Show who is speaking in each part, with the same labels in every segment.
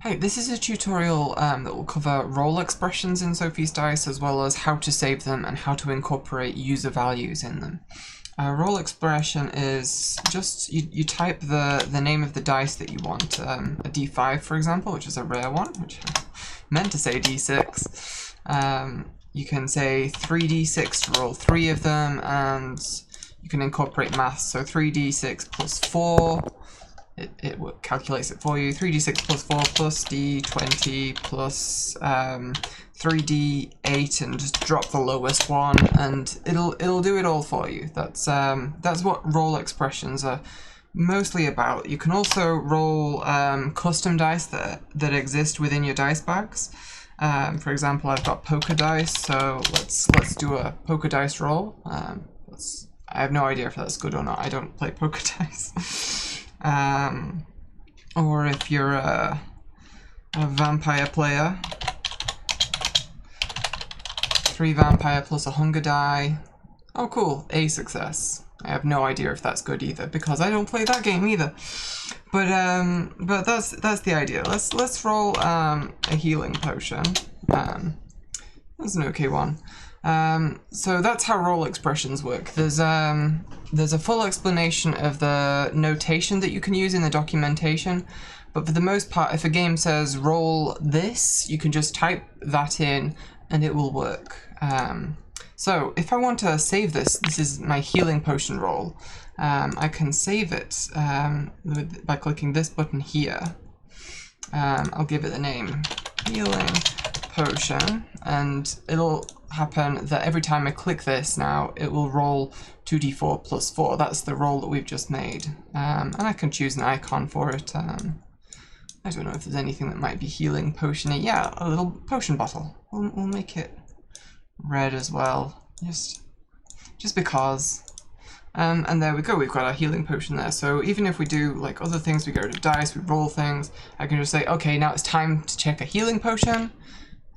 Speaker 1: Hey, this is a tutorial that will cover role expressions in Sophie's dice, as well as how to save them and how to incorporate user values in them. A role expression is just, you type the name of the dice that you want, a D5 for example, which is a rare one, which I meant to say D6. You can say 3D6 to roll 3 of them, and you can incorporate maths, so 3D6 plus 4. It calculates it for you. 3d6 plus 4 plus d20 plus 3d8, and just drop the lowest one, and it'll do it all for you. That's what role expressions are mostly about. You can also roll custom dice that exist within your dice bags. For example, I've got poker dice, so let's do a poker dice roll. I have no idea if that's good or not. I don't play poker dice. Or if you're a vampire player, 3 vampire plus a hunger die. Oh cool, a success. I have no idea if that's good either, because I don't play that game either. But that's the idea. Let's roll a healing potion. That's an okay one. So that's how role expressions work. There's a full explanation of the notation that you can use in the documentation, but for the most part, if a game says roll this, you can just type that in and it will work. So if I want to save this is my healing potion roll. I can save it by clicking this button here. I'll give it the name healing potion, and it'll happen that every time I click this now, it will roll 2d4 plus 4. That's the roll that we've just made. And I can choose an icon for it. I don't know if there's anything that might be healing potion-y. Yeah, a little potion bottle. We'll make it red as well, just because. And there we go, we've got our healing potion there. So even if we do like other things, we go to dice, we roll things, I can just say, okay, now it's time to check a healing potion,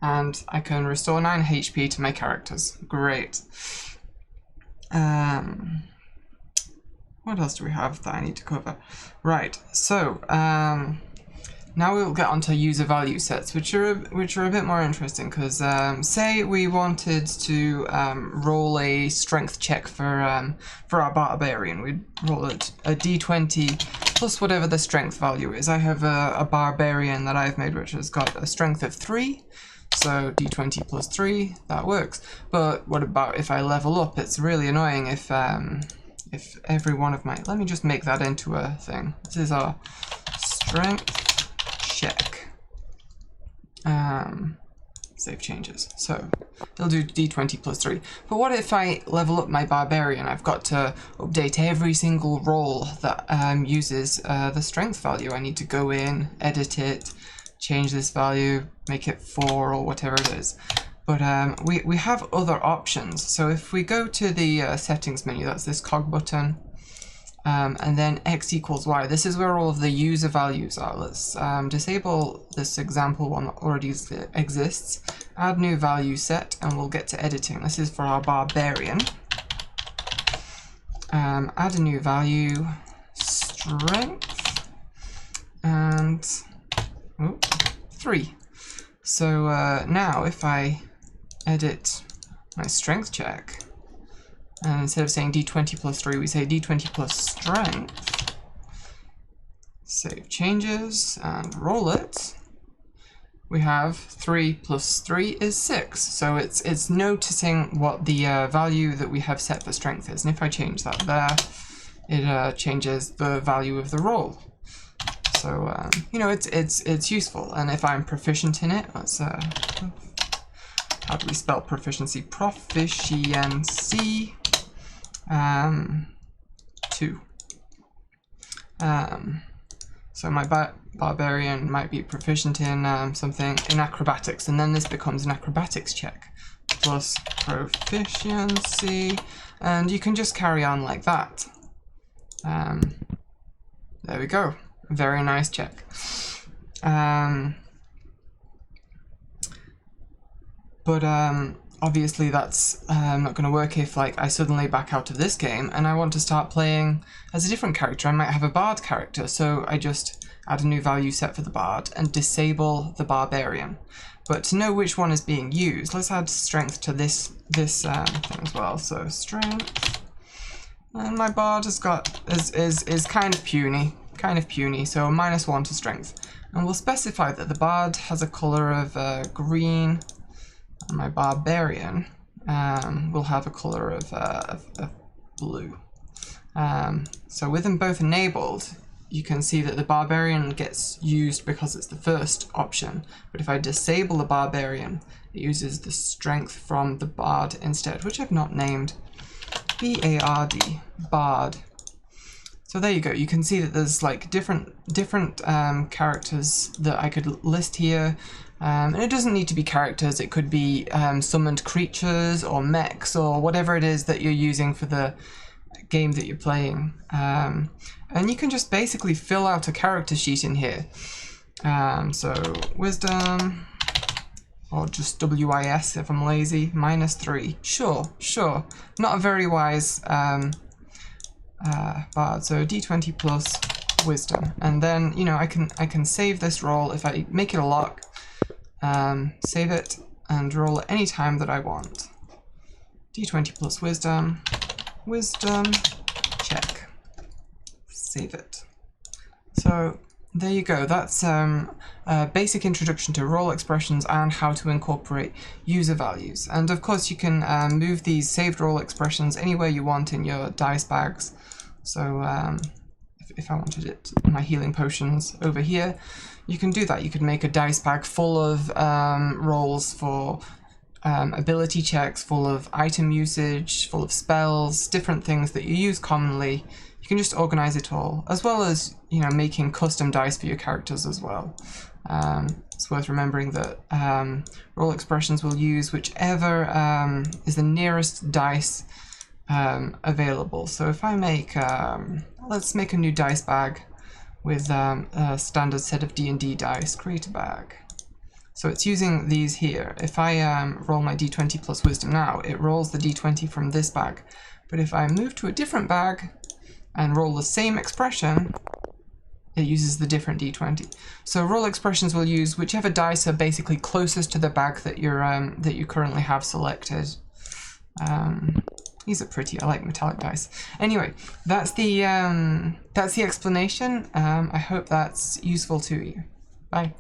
Speaker 1: and I can restore 9 HP to my characters. Great. What else do we have that I need to cover? Right, so now we'll get onto user value sets, which are a bit more interesting, because say we wanted to roll a strength check for our barbarian. We'd roll a d20 plus whatever the strength value is. I have a barbarian that I've made which has got a strength of 3, so d20 plus 3, that works. But what about if I level up? It's really annoying if every one of my... Let me just make that into a thing. This is our strength check. Save changes. So it'll do d20 plus 3. But what if I level up my barbarian? I've got to update every single roll that uses the strength value. I need to go in, edit it, change this value, make it 4 or whatever it is. But we have other options. So if we go to the settings menu, that's this cog button, and then x equals y. This is where all of the user values are. Let's disable this example one that already exists, add new value set, and we'll get to editing. This is for our barbarian. Add a new value, strength, and 3. So now if I edit my strength check, and instead of saying d20 plus 3, we say d20 plus strength. Save changes and roll it. We have 3 plus 3 is 6. So it's noticing what the value that we have set for strength is. And if I change that there, it changes the value of the roll. So you know, it's useful. And if I'm proficient in it, let's how do we spell proficiency? Proficiency 2. So my barbarian might be proficient in something in acrobatics, and then this becomes an acrobatics check plus proficiency, and you can just carry on like that. There we go. Very nice check. But obviously that's not going to work if like I suddenly back out of this game and I want to start playing as a different character. I might have a bard character, so I just
Speaker 2: add a new value set for the bard, and disable the barbarian. But to know which one is being used, let's add strength to this thing as well. So strength, and my bard has got is kind of puny, so -1 to strength. And we'll specify that the bard has a color of green, and my barbarian will have a color of blue. So with them both enabled, you can see that the barbarian gets used because it's the first option, but if I disable the barbarian, it uses the strength from the bard instead, which I've not named. B-A-R-D, bard. So there you go. You can see that there's like different characters that I could list here, and it doesn't need to be characters. It could be summoned creatures or mechs or whatever it is that you're using for the game that you're playing, and you can just basically fill out a character sheet in here. So wisdom, or just WIS if I'm lazy, -3. Sure. Not a very wise bard. So D20 plus wisdom, and then I can save this roll if I make it a lock. Save it and roll at any time that I want. D20 plus wisdom. Wisdom, check. Save it. So there you go. That's a basic introduction to role expressions and how to incorporate user values. And of course you can move these saved role expressions anywhere you want in your dice bags. So if I wanted it, my healing potions over here, you can do that. You could make a dice bag full of rolls for ability checks, full of item usage, full of spells, different things that you use commonly. You can just organize it all, as well as making custom dice for your characters as well. It's worth remembering that role expressions will use whichever is the nearest dice available. So if I make, let's make a new dice bag with a standard set of D&D dice, create a bag. So it's using these here. If I roll my D20 plus wisdom now, it rolls the D20 from this bag. But if I move to a different bag and roll the same expression, it uses the different D20. So role expressions will use whichever dice are basically closest to the bag that you currently have selected. These are pretty. I like metallic dice. Anyway, that's the explanation. I hope that's useful to you. Bye.